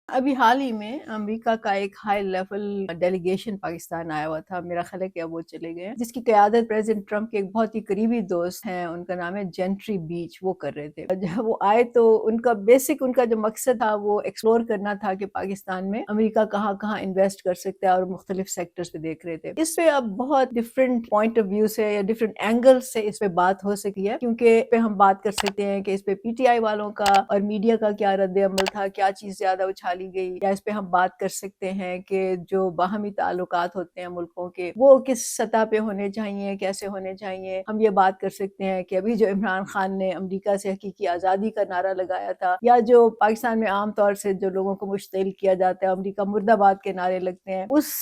ابھی حال ہی میں امریکہ کا ایک ہائی لیول ڈیلیگیشن پاکستان آیا ہوا تھا، میرا خیال ہے کہ اب وہ چلے گئے ہیں، جس کی قیادت پریزیڈنٹ ٹرمپ کے ایک بہت ہی قریبی دوست ہیں، ان کا نام ہے جینٹری بیچ، وہ کر رہے تھے۔ جب وہ آئے تو ان کا جو مقصد تھا وہ ایکسپلور کرنا تھا کہ پاکستان میں امریکہ کہاں کہاں انویسٹ کر سکتا ہے، اور مختلف سیکٹرز پہ دیکھ رہے تھے۔ اس پہ اب بہت ڈفرینٹ پوائنٹ آف ویو سے یا ڈفرینٹ اینگل سے اس پہ بات ہو سکی ہے، کیونکہ پہ ہم بات کر سکتے ہیں کہ اس پہ پی ٹی آئی والوں کا اور میڈیا کا کیا رد عمل تھا، کیا چیز زیادہ اچھالی گئی، یا اس پہ ہم بات کر سکتے ہیں کہ جو باہمی تعلقات ہوتے ہیں ملکوں کے وہ کس سطح پہ ہونے چاہیے، کیسے ہونے چاہیے۔ ہم یہ بات کر سکتے ہیں کہ ابھی جو عمران خان نے امریکہ سے حقیقی آزادی کا نعرہ لگایا تھا، یا جو پاکستان میں عام طور سے جو لوگوں کو مشتعل کیا جاتا ہے، امریکہ مرد آباد کے نعرے لگتے ہیں، اس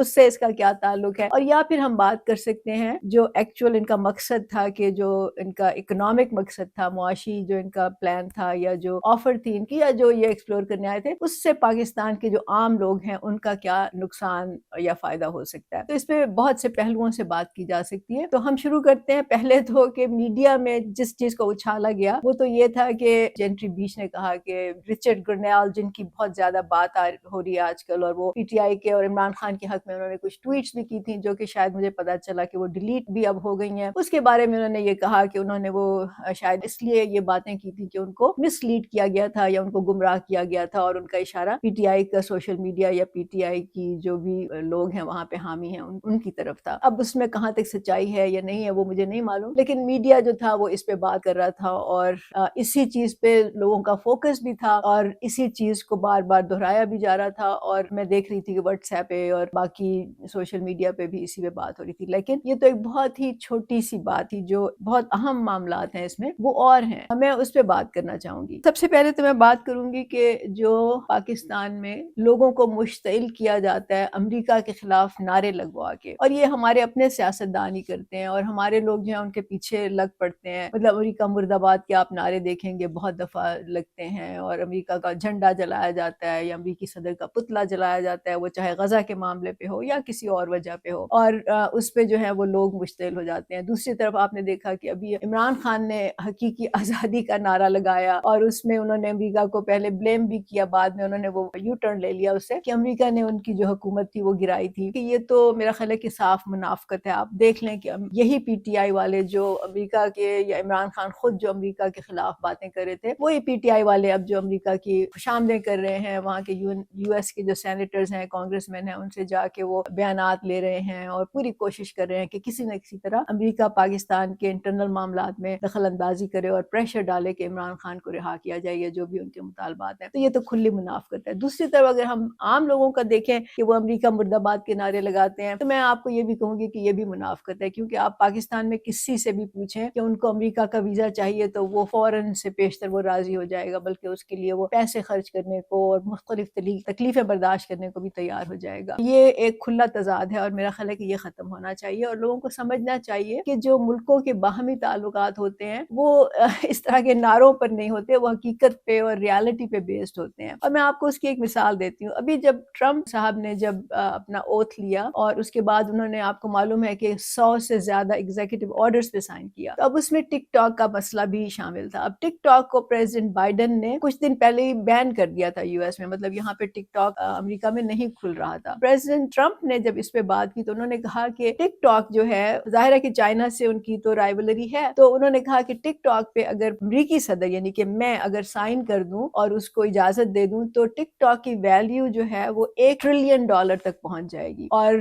سے اس کا کیا تعلق ہے۔ اور یا پھر ہم بات کر سکتے ہیں جو ایکچوئل ان کا مقصد تھا، کہ جو ان کا اکنامک مقصد تھا، معاشی جو ان کا پلان تھا، یا جو آفر تھی ان کی، یا جو یہ ایکسپلور کرنے آئے تھے، اس سے پاکستان کے جو عام لوگ ہیں ان کا کیا نقصان یا فائدہ ہو سکتا ہے۔ تو اس پہ بہت سے پہلوؤں سے بات کی جا سکتی ہے۔ تو ہم شروع کرتے ہیں پہلے تو کہ میڈیا میں جس چیز کو اچھالا گیا وہ تو یہ تھا کہ جینٹری بیچ نے کہا کہ رچرڈ گرنیل، جن کی بہت زیادہ بات ہو رہی ہے آج کل، اور وہ پی ٹی آئی کے اور عمران خان کے حق میں انہوں نے کچھ ٹویٹس بھی کی تھیں، جو کہ شاید مجھے پتا چلا کہ وہ ڈیلیٹ بھی اب ہو گئی ہیں۔ اس کے بارے میں انہوں نے یہ کہا کہ انہوں نے وہ شاید اس لیے یہ باتیں کی تھی کہ ان کو مس لیڈ کیا گیا تھا، یا ان کو گمراہ کیا گیا تھا، اور ان کا اشارہ پی ٹی آئی کا سوشل میڈیا یا پی ٹی آئی کی جو بھی لوگ ہیں وہاں پہ حامی ہیں ان کی طرف تھا۔ اب اس میں کہاں تک سچائی ہے یا نہیں ہے وہ مجھے نہیں معلوم، لیکن میڈیا جو تھا وہ اس پہ بات کر رہا تھا، اور اسی چیز پہ لوگوں کا فوکس بھی تھا، اور اسی چیز کو بار بار دہرایا بھی جا رہا تھا، اور میں دیکھ رہی تھی کہ واٹس ایپ پہ اور باقی سوشل میڈیا پہ بھی اسی پہ بات ہو رہی تھی۔ لیکن یہ تو ایک بہت ہی چھوٹی سی بات تھی، جو بہت اہم معاملات ہیں اس میں وہ اور ہیں، میں اس پہ بات کرنا چاہوں گی۔ سب سے پہلے تو میں بات کروں گی کہ جو پاکستان میں لوگوں کو مشتعل کیا جاتا ہے امریکہ کے خلاف نعرے لگوا کے، اور یہ ہمارے اپنے سیاستدان ہی کرتے ہیں، اور ہمارے لوگ جو ہیں ان کے پیچھے لگ پڑتے ہیں۔ مطلب امریکہ مرد آباد کے آپ نعرے دیکھیں گے بہت دفعہ لگتے ہیں، اور امریکہ کا جھنڈا جلایا جاتا ہے، یا امریکی صدر کا پتلا جلایا جاتا ہے، وہ چاہے غزہ کے معاملے پہ ہو یا کسی اور وجہ پہ ہو، اور اس پہ جو ہے وہ لوگ مشتعل ہو جاتے ہیں۔ دوسری طرف آپ نے دیکھا کہ ابھی عمران خان نے حقیقی آزادی کا نعرہ لگایا، اور اس میں انہوں نے امریکہ کو پہلے بلیم بھی کیا، بعد میں انہوں نے وہ یو ٹرن لے لیا اس سے کہ امریکہ نے ان کی جو حکومت تھی وہ گرائی تھی، کہ یہ تو میرا خیال ہے کہ صاف منافقت ہے۔ آپ دیکھ لیں کہ یہی پی ٹی آئی والے جو امریکہ کے، یا عمران خان خود جو امریکہ کے خلاف باتیں کر رہے تھے، وہی پی ٹی آئی والے اب جو امریکہ کی خوشامدیں کر رہے ہیں، وہاں کے یو ایس کے جو سینیٹرز ہیں، کانگریس مین ہیں، ان سے جا کے وہ بیانات لے رہے ہیں، اور پوری کوشش کر رہے ہیں کہ کسی نہ کسی طرح امریکہ پاکستان کے انٹرنل معاملات میں دخل اندازی کرے اور پریشر ڈالے کہ عمران خان کو رہا کیا جائے، یا جو بھی ان کے مطالبات ہیں۔ تو یہ تو کھلی منافقت ہے۔ دوسری طرف اگر ہم عام لوگوں کا دیکھیں کہ وہ امریکہ مرد آباد کے نعرے لگاتے ہیں، تو میں آپ کو یہ بھی کہوں گی کہ یہ بھی منافقت ہے، کیونکہ آپ پاکستان میں کسی سے بھی پوچھیں کہ ان کو امریکہ کا ویزا چاہیے تو وہ فوراً سے پیشتر وہ راضی ہو جائے گا، بلکہ اس کے لیے وہ پیسے خرچ کرنے کو اور مختلف تکلیفیں برداشت کرنے کو بھی تیار ہو جائے گا۔ یہ ایک کھلا تضاد ہے، اور میرا خیال ہے کہ یہ ختم ہونا چاہیے، اور لوگوں کو سمجھنا چاہیے کہ جو ملکوں کے باہمی تعلقات ہوتے ہیں وہ اس طرح کے نعروں پر نہیں ہوتے، وہ حقیقت پہ اور ریالٹی پہ بیسڈ ہوتے ہیں۔ اور میں آپ کو اس کی ایک مثال دیتی ہوں۔ ابھی جب ٹرمپ صاحب نے جب اپنا اوتھ لیا، اور اس کے بعد انہوں نے، آپ کو معلوم ہے کہ 100 سے زیادہ ایگزیکٹو آرڈرز پہ سائن کیا، تو اب اس میں ٹک ٹاک کا مسئلہ بھی شامل تھا۔ اب ٹک ٹاک کو پریزیڈنٹ بائیڈن نے کچھ دن پہلے ہی بین کر دیا تھا یو ایس میں، مطلب یہاں پہ ٹک ٹاک امریکہ میں نہیں کھل رہا تھا۔ پریزیڈنٹ ٹرمپ نے جب اس پہ بات کی تو انہوں نے کہا کہ ٹک ٹاک جو ہے، ظاہر ہے کہ چائنا سے ان کی تو رائیولری ہے، تو انہوں نے کہا کہ ٹک ٹاک پہ اگر امریکی صدر یعنی کہ میں اگر سائن کر دوں اور اس کو اجازت دے دوں، تو ٹک ٹاک کی ویلیو جو ہے وہ $1 ٹریلین تک پہنچ جائے گی، اور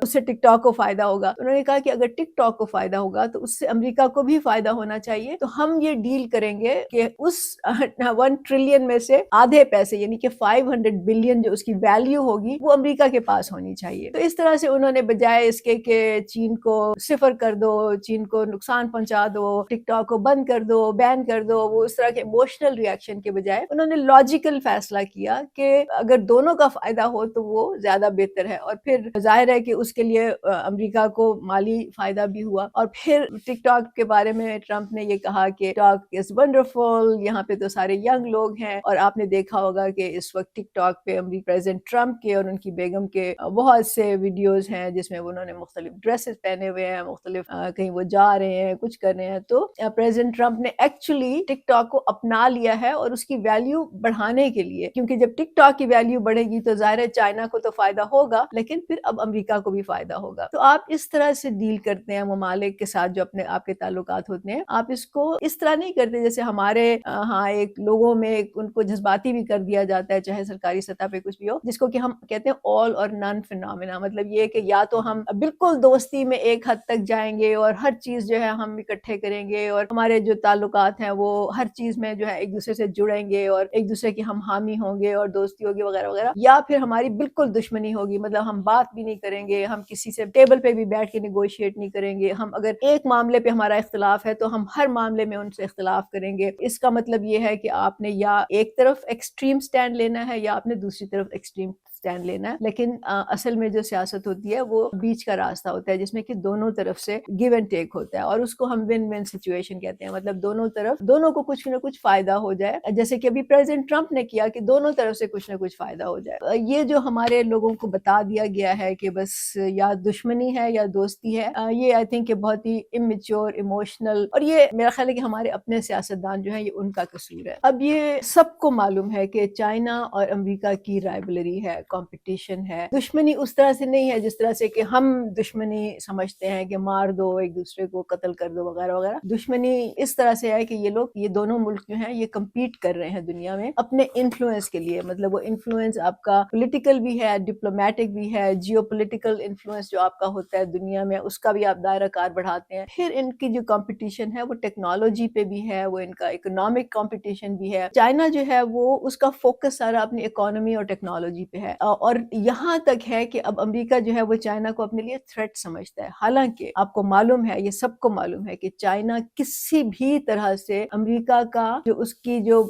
اس سے ٹک ٹاک کو فائدہ ہوگا۔ انہوں نے کہا کہ اگر ٹک ٹاک کو فائدہ ہوگا تو اس سے امریکہ کو بھی فائدہ ہونا چاہیے، تو ہم یہ ڈیل کریں گے کہ اس 1 ٹریلین میں سے آدھے پیسے یعنی کہ 500 بلین جو اس کی ویلیو ہوگی وہ امریکہ کے پاس ہونی چاہیے۔ تو اس طرح سے انہوں نے بجائے اس کے کہ چین کو صفر کر دو، چین کو نقصان پہنچا دو، ٹک ٹاک کو بند کر دو، بین کر دو، وہ اس طرح کے ایموشنل ریئیکشن کے بجائے انہوں نے لاجیکل فیصلہ کیا کہ اگر دونوں کا فائدہ ہو تو وہ زیادہ بہتر ہے، اور پھر ظاہر ہے کہ اس کے لیے امریکہ کو مالی فائدہ بھی ہوا۔ اور پھر ٹک ٹاک کے بارے میں ٹرمپ نے یہ کہا کہ ٹاک از ونڈرفل، یہاں پہ تو سارے ینگ لوگ ہیں، اور آپ نے دیکھا ہوگا کہ اس وقت ٹک ٹاک پہ پریزیڈنٹ ٹرمپ کے اور ان کی بیگم کے بہت سے ویڈیوز ہیں جس میں انہوں نے مختلف ڈریسز پہنے ہوئے ہیں، مختلف کہیں وہ جا رہے ہیں، کچھ کر رہے ہیں۔ تو پریزیڈنٹ ٹرمپ نے ایکچولی ٹک ٹاک کو اپنا لیا ہے، اور اس کی ویلیو بڑھانے کے لیے کیونکہ جب ٹک ٹاک کی ویلیو بڑھے گی تو ظاہر ہے چائنا کو تو فائدہ ہوگا لیکن پھر اب امریکہ کو بھی فائدہ ہوگا. تو آپ اس طرح سے ڈیل کرتے ہیں ممالک کے ساتھ جو اپنے آپ کے تعلقات ہوتے ہیں. آپ اس کو اس طرح نہیں کرتے جیسے ہمارے ہاں ایک لوگوں میں ان کو جذباتی بھی کر دیا جاتا ہے چاہے سرکاری سطح پہ کچھ بھی ہو, جس کو کہ ہم کہتے ہیں آل اور نن فینومینا. مطلب یہ کہ یا تو ہم بالکل دوستی میں ایک حد تک جائیں گے اور ہر چیز جو ہے ہم اکٹھے کریں گے اور ہمارے جو تعلقات ہیں وہ ہر چیز میں جو ہے ایک دوسرے سے جڑیں گے اور ایک دوسرے کے ہم حامی ہوں گے اور دوستی ہوگی وغیرہ وغیرہ, یا پھر ہماری بالکل دشمنی ہوگی. مطلب ہم بات بھی نہیں کریں گے, ہم کسی سے ٹیبل پہ بھی بیٹھ کے نیگوشیٹ نہیں کریں گے, ہم اگر ایک معاملے پہ ہمارا اختلاف ہے تو ہم ہر معاملے میں ان سے اختلاف کریں گے. اس کا مطلب یہ ہے کہ آپ نے یا ایک طرف ایکسٹریم سٹینڈ لینا ہے یا آپ نے دوسری طرف ایکسٹریم سٹینڈ لینا ہے. لیکن اصل میں جو سیاست ہوتی ہے وہ بیچ کا راستہ ہوتا ہے جس میں کہ دونوں طرف سے گیو اینڈ ٹیک ہوتا ہے, اور اس کو ہم ون ون سچویشن کہتے ہیں. مطلب دونوں کو کچھ نہ کچھ فائدہ ہو جائے, جیسے کہ ابھی پریزیڈنٹ ٹرمپ نے کیا کہ دونوں طرف سے کچھ نہ کچھ فائدہ ہو جائے. یہ جو ہمارے لوگوں کو بتا دیا گیا ہے کہ بس یا دشمنی ہے یا دوستی ہے, یہ آئی تھنک کہ بہت ہی امیچور ایموشنل, اور یہ میرا خیال ہے کہ ہمارے اپنے سیاستدان جو ہیں یہ ان کا قصور ہے. اب یہ سب کو معلوم ہے کہ چائنا اور امریکہ کی رائبلری ہے, کمپٹیشن ہے. دشمنی اس طرح سے نہیں ہے جس طرح سے کہ ہم دشمنی سمجھتے ہیں کہ مار دو ایک دوسرے کو, قتل کر دو وغیرہ وغیرہ. دشمنی اس طرح سے ہے کہ یہ دونوں ملک جو ہیں یہ کمپیٹ کر رہے ہیں دنیا میں اپنے انفلوئنس کے لیے. مطلب وہ انفلوئنس آپ کا پولیٹیکل بھی ہے, ڈپلومیٹک بھی ہے, جیو پولیٹیکل انفلوئنس جو آپ کا ہوتا ہے دنیا میں اس کا بھی آپ دائرہ کار بڑھاتے ہیں. پھر ان کی جو کمپٹیشن ہے وہ ٹیکنالوجی پہ بھی ہے, وہ ان کا اکنامک کمپٹیشن بھی ہے. چائنا جو ہے وہ اس کا فوکس سارا اپنی اکانومی اور ٹیکنالوجی پہ ہے, اور یہاں تک ہے کہ اب امریکہ جو ہے وہ چائنا کو اپنے لیے تھریٹ سمجھتا ہے. حالانکہ آپ کو معلوم ہے, یہ سب کو معلوم ہے کہ چائنا کسی بھی طرح سے امریکہ کا جو اس کی جو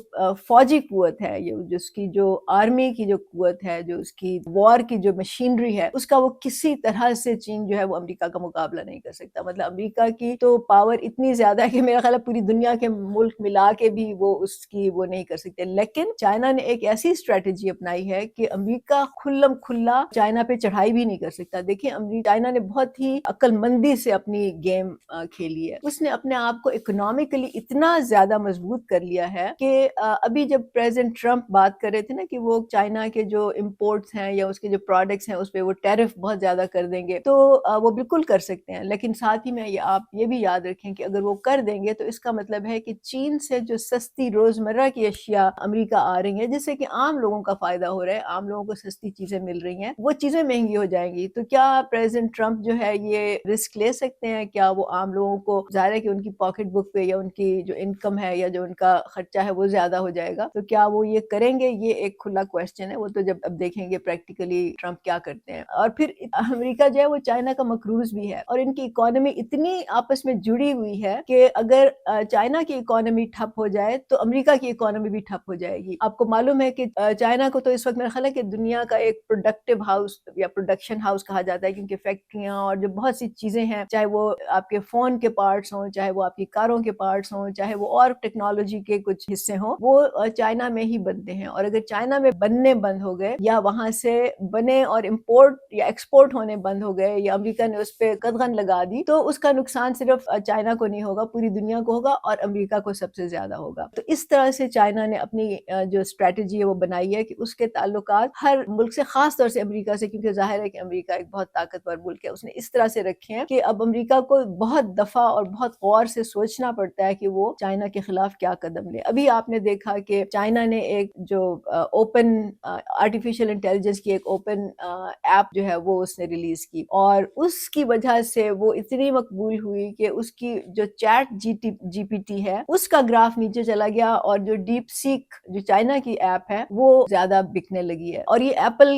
فوجی قوت ہے, اس کی جو آرمی کی جو قوت ہے, جو اس کی وار کی جو مشینری ہے, اس کا وہ کسی طرح سے چین جو ہے وہ امریکہ کا مقابلہ نہیں کر سکتا. مطلب امریکہ کی تو پاور اتنی زیادہ ہے کہ میرا خیال ہے پوری دنیا کے ملک ملا کے بھی وہ اس کی وہ نہیں کر سکتے. لیکن چائنا نے ایک ایسی اسٹریٹجی اپنائی ہے کہ امریکہ کھلم کھلا چائنا پہ چڑھائی بھی نہیں کر سکتا. دیکھیں چائنا نے بہت ہی عقل مندی سے اپنی گیم کھیلی ہے. اس نے اپنے آپ کو اکنامکلی اتنا زیادہ مضبوط کر لیا ہے کہ ابھی جب پریزیڈنٹ ٹرمپ بات کر رہے تھے نا کہ وہ چائنا کے جو امپورٹس ہیں یا اس کے جو پروڈکٹس ہیں اس پہ وہ ٹیرف بہت زیادہ کر دیں گے, تو وہ بالکل کر سکتے ہیں. لیکن ساتھ ہی میں آپ یہ بھی یاد رکھیں کہ اگر وہ کر دیں گے تو اس کا مطلب ہے کہ چین سے جو سستی روزمرہ کی اشیاء امریکہ آ رہی ہیں جس سے کہ عام لوگوں کا فائدہ ہو رہا ہے, عام لوگوں کو سستی چیزیں مل رہی ہیں, وہ چیزیں مہنگی ہو جائیں گی. تو کیا پریزیڈنٹ ٹرمپ جو ہے یہ رسک لے سکتے ہیں؟ کیا وہ عام لوگوں کو, ظاہر ہے کہ ان کی پاکٹ بک پہ یا ان کی جو انکم ہے یا جو ان کا خرچہ ہے وہ زیادہ ہو جائے گا, تو کیا وہ یہ کریں گے؟ یہ ایک کھلا کویسچن ہے. وہ تو جب اب دیکھیں گے پریکٹیکلی ٹرمپ کیا کرتے ہیں. اور پھر امریکہ جو ہے وہ چائنا کا مقروض بھی ہے, اور ان کی اکانومی اتنی آپس میں جڑی ہوئی ہے کہ اگر چائنا کی اکانومی ٹھپ ہو جائے تو امریکہ کی اکانومی بھی ٹھپ ہو جائے گی. آپ کو معلوم ہے کہ چائنا کو تو اس وقت میرا خیال ہے کہ دنیا کا ایک پروڈکٹیو ہاؤس یا پروڈکشن ہاؤس کہا جاتا ہے, کیونکہ فیکٹریاں اور جو بہت سی چیزیں ہیں, چاہے وہ آپ کے فون کے پارٹس ہوں, چاہے وہ آپ کی کاروں کے پارٹس ہوں, چاہے وہ اور ٹیکنالوجی کے کچھ حصے ہوں, وہ چائنا میں ہی بنتے ہیں. اور اگر چائنا میں بننے بند ہو گئے یا وہاں سے بنے اور امپورٹ یا ایکسپورٹ ہونے بند ہو گئے یا امریکہ نے اس پہ قدغن لگا دی, تو اس کا نقصان صرف چائنا کو نہیں ہوگا, پوری دنیا کو ہوگا اور امریکہ کو سب سے زیادہ ہوگا. تو اس طرح سے چائنا نے اپنی جو اسٹریٹجی ہے وہ بنائی ہے کہ اس کے تعلقات ہر ملک سے, خاص طور سے امریکہ سے, کیونکہ ظاہر ہے کہ امریکہ ایک بہت طاقتور ملک ہے, اس نے اس طرح سے رکھے ہیں کہ اب امریکہ کو بہت دفعہ اور بہت غور سے سوچنا پڑتا ہے کہ وہ چائنا کے خلاف کیا قدم لے. ابھی آپ نے دیکھا کہ چائنا نے ایک جو اوپن آرٹیفیشیل انٹیلیجنس کی ایک اوپن ایپ جو ہے وہ اس نے ریلیز کی, اور اس کی وجہ سے وہ اتنی مقبول ہوئی کہ اس کی جو چیٹ جی پی ٹی ہے اس کا گراف نیچے چلا گیا, اور جو ڈیپ سیک جو چائنا کی ایپ ہے وہ زیادہ بکنے لگی ہے. اور یہ ایپل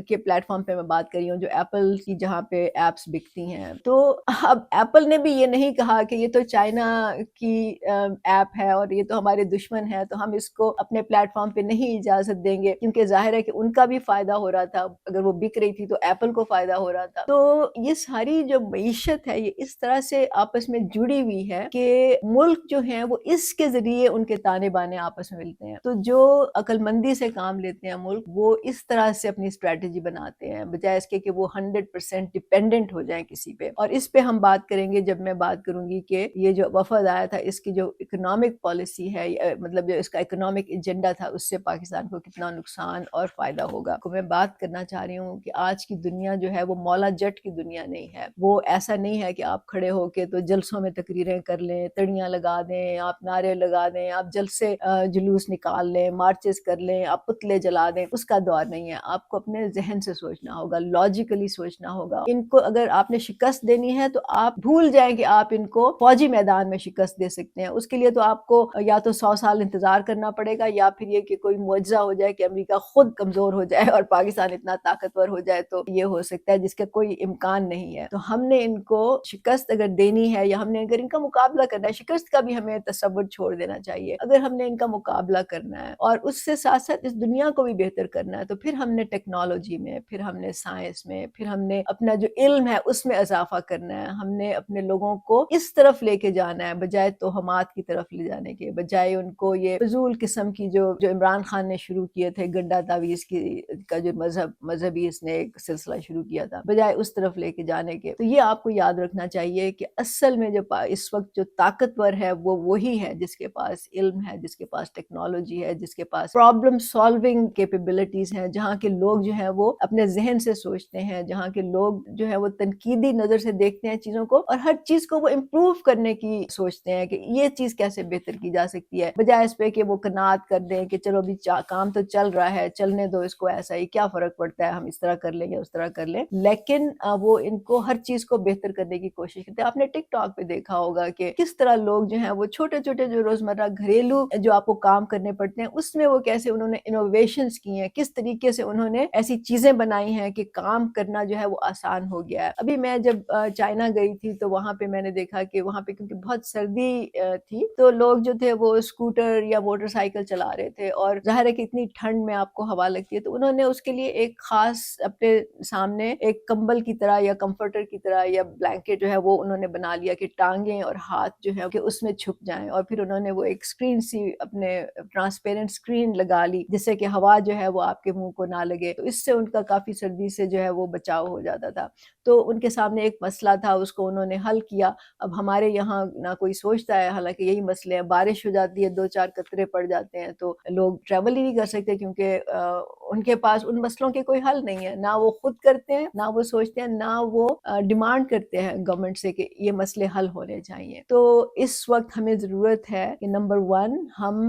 کے پلیٹ فارم پہ میں بات کر رہی ہوں, جو ایپل کی جہاں پہ ایپس بکتی ہیں. تو اب ایپل نے بھی یہ نہیں کہا کہ یہ تو چائنا کی ایپ ہے اور یہ تو ہمارے دشمن ہے, تو ہم اس کو اپنے پلیٹ فارم پہ نہیں اجازت دیں گے, کیونکہ ظاہر ہے کہ ان کا بھی فائدہ ہو رہا تھا. اگر وہ بک رہی تھی تو ایپل کو فائدہ ہو رہا تھا. تو یہ ساری جو معیشت ہے یہ اس طرح سے آپس میں جڑی ہوئی ہے کہ ملک جو ہیں وہ اس کے ذریعے ان کے تانے بانے آپس میں ملتے ہیں. تو جو عقل مندی سے کام لیتے ہیں ملک, وہ اس طرح سے اپنی اسٹریٹجی بناتے ہیں بجائے اس کے کہ وہ 100% ڈپینڈنٹ ہو جائیں کسی پہ. اور اس پہ ہم بات کریں گے جب میں بات کروں گی کہ یہ جو وفد آیا تھا اس کی جو اکنامک پالیسی ہے, مطلب جو اس کا اکنامک ایجنڈا تھا, اس سے پاکستان کو کتنا نقصان اور فائدہ ہوگا. تو میں بات کرنا چاہ رہی ہوں کہ آج کی دنیا جو ہے وہ مولا جٹ کی دنیا نہیں ہے. وہ ایسا نہیں ہے کہ آپ کھڑے ہو کے تو جلسوں میں تقریریں کر لیں, تڑیاں لگا دیں, آپ نعرے لگا دیں, آپ جلسے جلوس نکال لیں, مارچز کر لیں, آپ پتلے جلا دیں. اس کا دور نہیں ہے. آپ کو اپنے ذہن سے سوچنا ہوگا, لاجیکلی سوچنا ہوگا. ان کو اگر آپ نے شکست دینی ہے تو آپ بھول جائیں کہ آپ ان کو فوجی میدان میں شکست دے سکتے ہیں. اس کے لیے تو آپ کو یا تو 100 سال انتظار کرنا پڑے گا, یا پھر یہ کہ کوئی معجزہ ہو جائے کہ امریکہ خود کمزور ہو جائے اور پاکستان اتنا طاقتور ہو جائے, تو یہ ہو سکتا ہے, جس کا کوئی امکان نہیں ہے. تو ہم نے ان کو شکست اگر دینی ہے یا ہم نے اگر ان کا مقابلہ کرنا ہے, شکست کا بھی ہمیں تصور چھوڑ دینا چاہیے. اگر ہم نے ان کا مقابلہ کرنا ہے اور اس سے ساتھ ساتھ اس دنیا کو بھی بہتر کرنا ہے, تو پھر ہم نے ٹیکنالوجی میں, پھر ہم نے سائنس میں, پھر ہم نے اپنا جو علم ہے اس میں اضافہ کرنا ہے. ہم نے اپنے لوگوں کو اس طرف لے کے جانا ہے بجائے توہمات کی طرف لے جانے کے, بجائے ان کو یہ فضول قسم کی جو عمران خان نے شروع کیے تھے گنڈا تعویذ کا جو مذہبی اس نے ایک سلسلہ شروع کیا تھا, بجائے اس طرف لے کے جانے کے. تو یہ آپ کو یاد رکھنا چاہیے کہ اصل میں جو اس وقت جو طاقتور ہے وہ وہی ہے جس کے پاس علم ہے, جس کے پاس ٹیکنالوجی ہے, جس کے پاس پرابلم سالونگ کیپیبلٹیز ہیں, جہاں کے لوگ جو ہیں وہ اپنے ذہن سے سوچتے ہیں, جہاں کے لوگ جو ہے وہ تنقیدی نظر سے دیکھتے ہیں چیزوں کو, اور ہر چیز کو وہ امپروو کرنے کی سوچتے ہیں کہ یہ چیز کیسے بہتر کی جا سکتی ہے, بجائے اس پہ کہ وہ قناعت کر دیں کہ چلو بھی کام تو چل رہا ہے, چلنے دو اس کو, ایسا ہی کیا فرق پڑتا ہے, ہم اس طرح کر لیں یا اس طرح کر لیں. لیکن وہ ان کو ہر چیز کو بہتر کرنے کی کوشش کرتے ہیں. آپ نے ٹک ٹاک پہ دیکھا ہوگا کہ کس طرح لوگ جو ہیں وہ چھوٹے چھوٹے جو روزمرہ گھریلو جو آپ کو کام کرنے پڑتے ہیں اس میں وہ کیسے انہوں نے انوویشنز کی ہیں, کس طریقے سے انہوں نے ایسی چیزیں بنائی ہیں کہ کام کرنا جو ہے وہ آسان ہو گیا ہے. ابھی میں جب چائنا گئی تھی تو وہاں پہ میں نے دیکھا کہ وہاں پہ کیونکہ بہت سردی تھی تو لوگ جو تھے وہ اسکوٹر یا موٹر سائیکل چلا رہے تھے, اور ظاہر ہے کہ اتنی ٹھنڈ میں آپ کو ہوا لگتی ہے, تو انہوں نے اس کے لیے ایک خاص اپنے سامنے ایک کمبل کی طرح یا کمفرٹر کی طرح یا بلینکٹ جو ہے وہ انہوں نے بنا لیا کہ ٹانگیں اور ہاتھ جو ہے کہ اس میں چھپ جائیں, اور پھر انہوں نے وہ ایک اسکرین سی اپنے ٹرانسپیرنٹ اسکرین لگا لی جس سے کہ ہوا جو ہے وہ آپ کے منہ کو نہ لگے, تو اس سے ان کا کافی سردی سے جو ہے وہ بچاؤ ہو جاتا تھا. تو ان کے سامنے ایک مسئلہ تھا, اس کو انہوں نے حل کیا. اب ہمارے یہاں نہ کوئی سوچتا ہے, حالانکہ یہی مسئلے ہیں, بارش ہو جاتی ہے 2-4 قطرے پڑ جاتے ہیں تو لوگ ٹریول ہی نہیں کر سکتے, کیونکہ ان کے پاس ان مسئلوں کے کوئی حل نہیں ہے, نہ وہ خود کرتے ہیں, نہ وہ سوچتے ہیں, نہ وہ ڈیمانڈ کرتے ہیں گورنمنٹ سے کہ یہ مسئلے حل ہونے چاہیے. تو اس وقت ہمیں ضرورت ہے کہ نمبر 1 ہم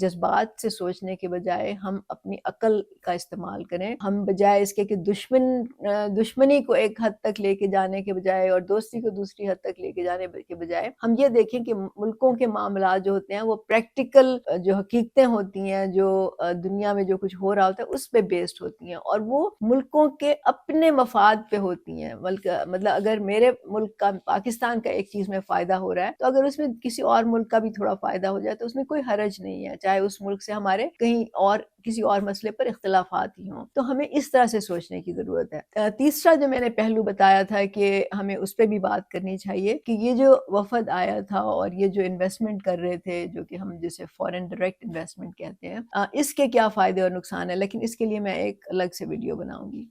جذبات سے سوچنے کے بجائے ہم اپنی عقل کا استعمال کریں. ہم بجائے اس کے کہ دشمنی کو ایک حد تک لے کے جانے کے بجائے اور دوستی کو دوسری حد تک لے کے جانے کے بجائے ہم یہ دیکھیں کہ ملکوں کے معاملات جو ہوتے ہیں وہ پریکٹیکل جو حقیقتیں ہوتی ہیں, جو دنیا میں جو کچھ ہو رہا ہوتا ہے اس پہ بیسڈ ہوتی ہیں, اور وہ ملکوں کے اپنے مفاد پہ ہوتی ہیں. مطلب اگر میرے ملک کا, پاکستان کا ایک چیز میں فائدہ ہو رہا ہے, تو اگر اس میں کسی اور ملک کا بھی تھوڑا فائدہ ہو جائے تو اس میں کوئی حرج نہیں ہے, چاہے اس ملک سے ہمارے کہیں اور کسی اور مسئلے پر اختلافات ہی ہوں. تو ہمیں اس طرح سے سوچنے کی ضرورت ہے. تیسرا جو میں نے پہلو بتایا تھا کہ ہمیں اس پہ بھی بات کرنی چاہیے کہ یہ جو وفد آیا تھا اور یہ جو انویسٹمنٹ کر رہے تھے, جو کہ ہم جسے فورن ڈائریکٹ انویسٹمنٹ کہتے ہیں, اس کے کیا فائدے اور نقصان ہے, لیکن اس کے لیے میں ایک الگ سے ویڈیو بناؤں گی.